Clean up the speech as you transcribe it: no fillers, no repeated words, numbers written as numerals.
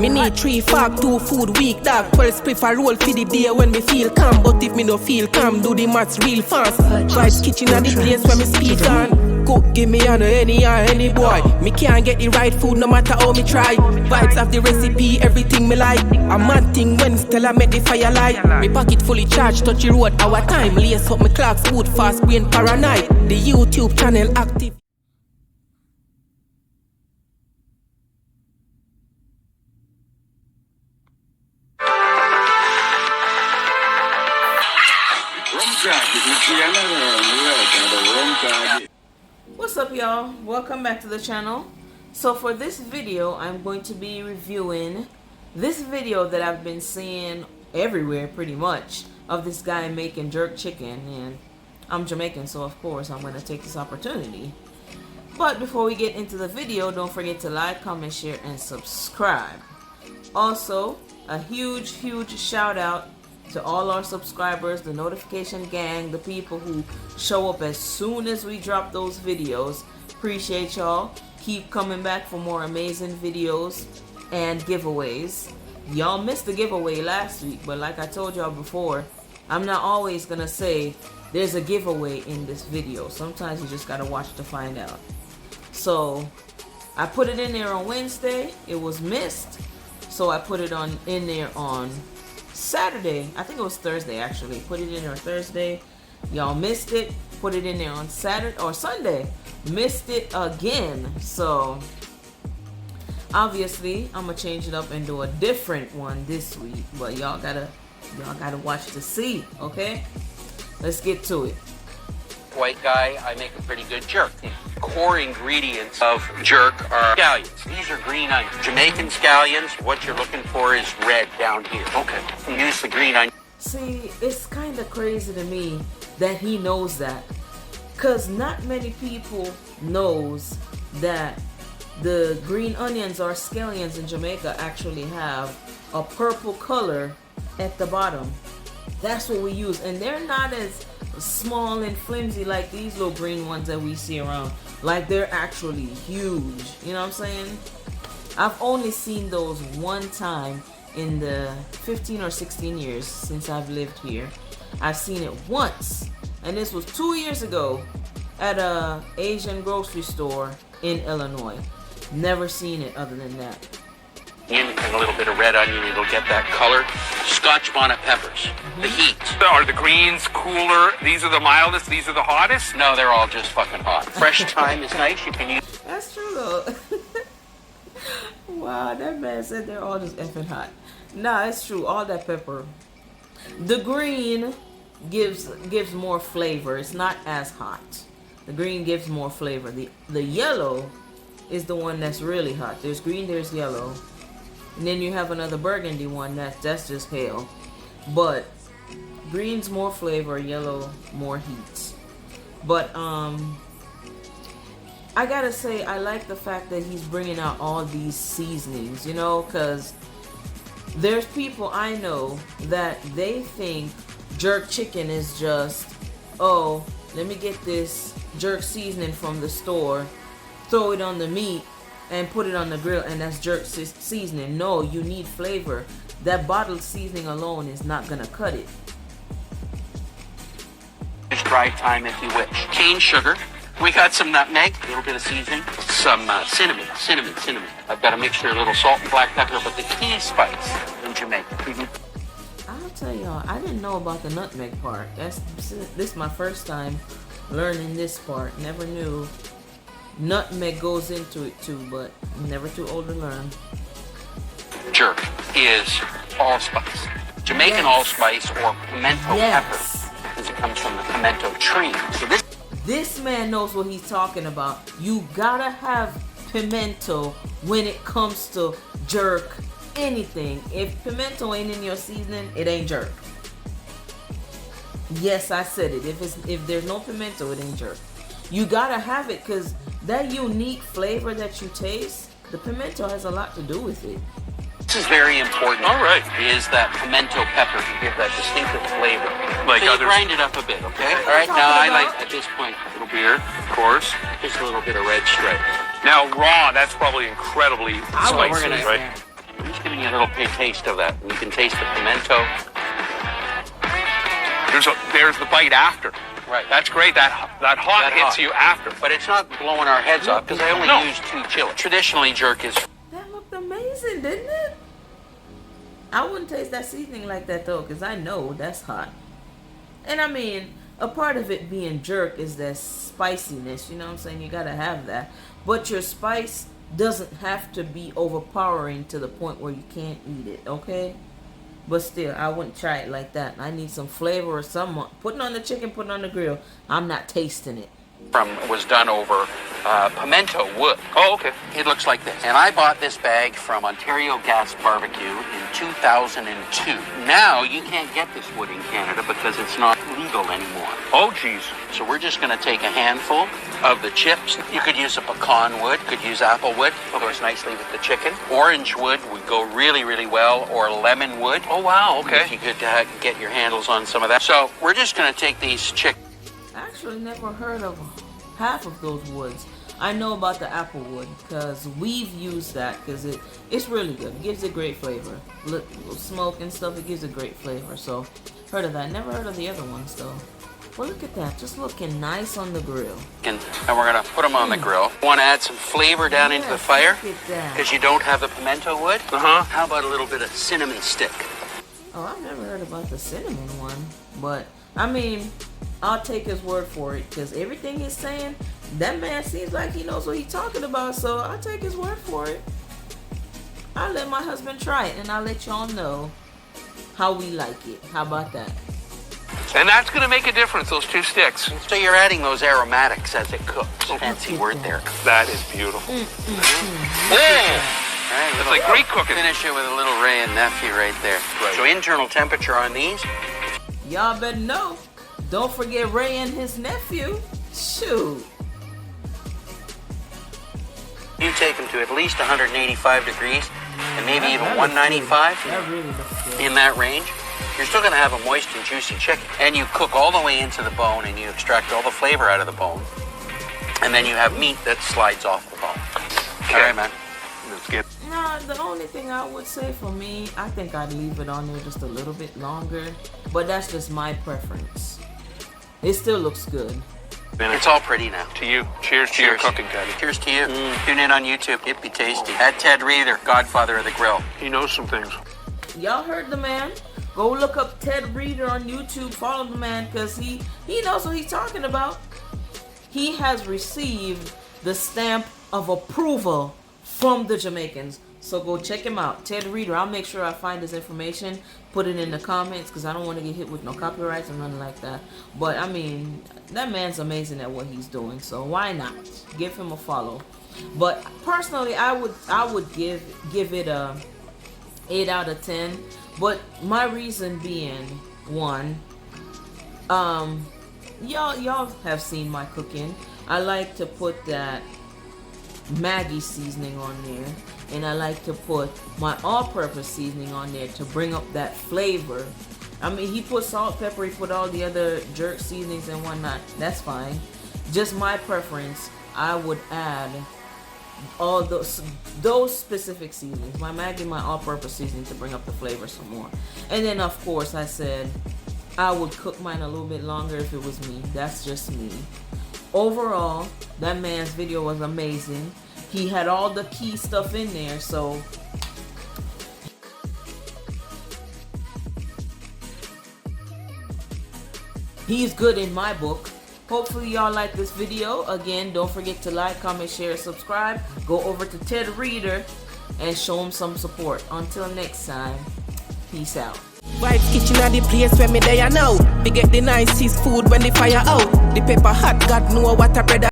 Me need 3 fag, 2 food week, dog. 12 spliff a roll for the day when me feel calm. But if me no feel calm, do the maths real fast. Vibes kitchen at the place where me speak on. Cook, give me on any boy. Me can't get the right food no matter how me try. Vibes of the recipe, everything me like. A mad thing when Stella make the fire light. Me pocket fully charged, touch the road, our time. Lace up me clocks, wood fast, brain paranoid. The YouTube channel active. What's up, y'all? Welcome back to the channel. So for this video, I'm going to be reviewing this video that I've been seeing everywhere pretty much of this guy making jerk chicken, and I'm Jamaican, so of course I'm going to take this opportunity. But before we get into the video, don't forget to like, comment, share, and subscribe. Also, a huge shout out to all our subscribers, the notification gang, the people who show up as soon as we drop those videos. Appreciate y'all. Keep coming back for more amazing videos and giveaways. Y'all missed the giveaway last week, but like I told y'all before, I'm not always gonna say there's a giveaway in this video. Sometimes you just gotta watch to find out. So I put it in there on Wednesday. It was missed, so I put it in there on Saturday. I think it was Thursday actually. Put it in there on Thursday. Y'all missed it. Put it in there on Saturday or Sunday. Missed it again. So obviously I'm gonna change it up and do a different one this week. But y'all gotta watch to see. Okay, let's get to it. White guy, I make a pretty good jerk. Core ingredients of jerk are scallions. These are green onions. Jamaican scallions, what you're looking for is red down here. Okay. Use the green onion. See, it's kind of crazy to me that he knows that. Because not many people knows that the green onions or scallions in Jamaica actually have a purple color at the bottom. That's what we use. And they're not as small and flimsy like these little green ones that we see around. Like, they're actually huge. You know what I'm saying? I've only seen those one time in the 15 or 16 years since I've lived here. I've seen it once, and this was 2 years ago at a Asian grocery store in Illinois. Never seen it other than that. And a little bit of red onion, it'll get that color. Scotch bonnet peppers, the heat. Are the greens cooler? These are the mildest, these are the hottest? No, they're all just fucking hot. Fresh thyme is nice, you can use. That's true though. Wow, that man said they're all just effing hot. Nah, it's true, all that pepper. The green gives more flavor. It's not as hot. The green gives more flavor. The yellow is the one that's really hot. There's green, there's yellow. And then you have another burgundy one that's just pale. But green's more flavor, yellow more heat. But I gotta say, I like the fact that he's bringing out all these seasonings, you know, because there's people I know that they think jerk chicken is just, oh, let me get this jerk seasoning from the store, throw it on the meat, and put it on the grill, and that's jerk seasoning. No, you need flavor. That bottled seasoning alone is not gonna cut it. Just dry thyme if you wish. Cane sugar. We got some nutmeg, a little bit of seasoning, some cinnamon. I've got a mixture of a little salt and black pepper, but the key spice in Jamaica. I'll tell y'all, I didn't know about the nutmeg part. This is my first time learning this part. Never knew nutmeg goes into it too, but never too old to learn. Jerk is allspice. Jamaican allspice or pimento pepper, because it comes from the pimento tree. So this man knows what he's talking about. You gotta have pimento when it comes to jerk anything. If pimento ain't in your seasoning, it ain't jerk. Yes, I said it. If there's no pimento, it ain't jerk. You gotta have it, because that unique flavor that you taste, the pimento has a lot to do with it. This is very important. All right. Is that pimento pepper to give that distinctive flavor. Like so you others. grind it up a bit, okay? All right, now I like, at this point, A little beer, of course. just a little bit of red stripe. Now raw, that's probably incredibly So we're spicy, gonna, right? I'm just gonna a little taste of that. You can taste the pimento. There's the bite after. Right. That's great. That hot hits you after. But it's not blowing our heads off because I only use 2 chilies. Traditionally, jerk is... That looked amazing, didn't it? I wouldn't taste that seasoning like that though, because I know that's hot. And I mean, a part of it being jerk is that spiciness, you know what I'm saying? You gotta have that. But your spice doesn't have to be overpowering to the point where you can't eat it, okay? But still, I wouldn't try it like that. I need some flavor or some putting on the chicken, putting on the grill. I'm not tasting it. was done over pimento wood. Oh, okay. It looks like this. And I bought this bag from Ontario Gas Barbecue in 2002. Now you can't get this wood in Canada because it's not legal anymore. Oh, geez. So we're just going to take a handful of the chips. You could use a pecan wood, could use apple wood. Goes nicely with the chicken. Orange wood would go really, really well, or lemon wood. Oh, wow, okay. If you could get your handles on some of that. So we're just going to take these chickens. I actually never heard of half of those woods. I know about the apple wood because we've used that because it's really good. It gives it great flavor. Little smoke and stuff, it gives it great flavor. So, heard of that. Never heard of the other ones though. Well, look at that. Just looking nice on the grill. And we're going to put them on the grill. Want to add some flavor down into the fire? Because you don't have the pimento wood? Uh-huh. How about a little bit of cinnamon stick? Oh, I've never heard about the cinnamon one. But, I mean, I'll take his word for it because everything he's saying, that man seems like he knows what he's talking about. So, I'll take his word for it. I'll let my husband try it and I'll let y'all know how we like it. How about that? And that's going to make a difference, those 2 sticks. So you're adding those aromatics as it cooks. Fancy word there. That is beautiful. All right, It's like Greek cooking. Finish it with a little Ray and Nephew right there. Right. So internal temperature on these. Y'all better know. Don't forget Ray and his nephew. Shoot. You take them to at least 185 degrees and maybe even 195 That really looks good. in that range. You're still going to have a moist and juicy chicken. And you cook all the way into the bone and you extract all the flavor out of the bone. And then you have meat that slides off the bone. Okay. All right, man. Let's get... Nah, the only thing I would say for me, I think I'd leave it on there just a little bit longer. But that's just my preference. It still looks good. It's all pretty now. To you. Cheers to your cooking, Teddy. Cheers to you. Tune in on YouTube. It'd be tasty. At Tedreader, Godfather of the Grill. He knows some things. Y'all heard the man. Go look up Tedreader on YouTube. Follow the man because he knows what he's talking about. He has received the stamp of approval from the Jamaicans. So go check him out. Tedreader. I'll make sure I find his information. Put it in the comments because I don't want to get hit with no copyrights or nothing like that. But I mean, that man's amazing at what he's doing. So why not? Give him a follow. But personally, I would give it a 8 out of 10. But my reason being, one, y'all have seen my cooking. I like to put that Maggi seasoning on there, and I like to put my all-purpose seasoning on there to bring up that flavor. I mean, he put salt, pepper, he put all the other jerk seasonings and whatnot. That's fine. Just my preference, I would add all those specific seasonings, my Maggi, my all-purpose seasoning to bring up the flavor some more. And then of course I said I would cook mine a little bit longer if it was me. That's just me. Overall, that man's video was amazing. He had all the key stuff in there, so he's good in my book. Hopefully y'all like this video. Again, don't forget to like, comment, share, subscribe. Go over to Tedreader and show him some support. Until next time, peace out. Vibes kitchen are the place where me there now. We get the nicest food when the fire out. The pepper hot, God know what a bread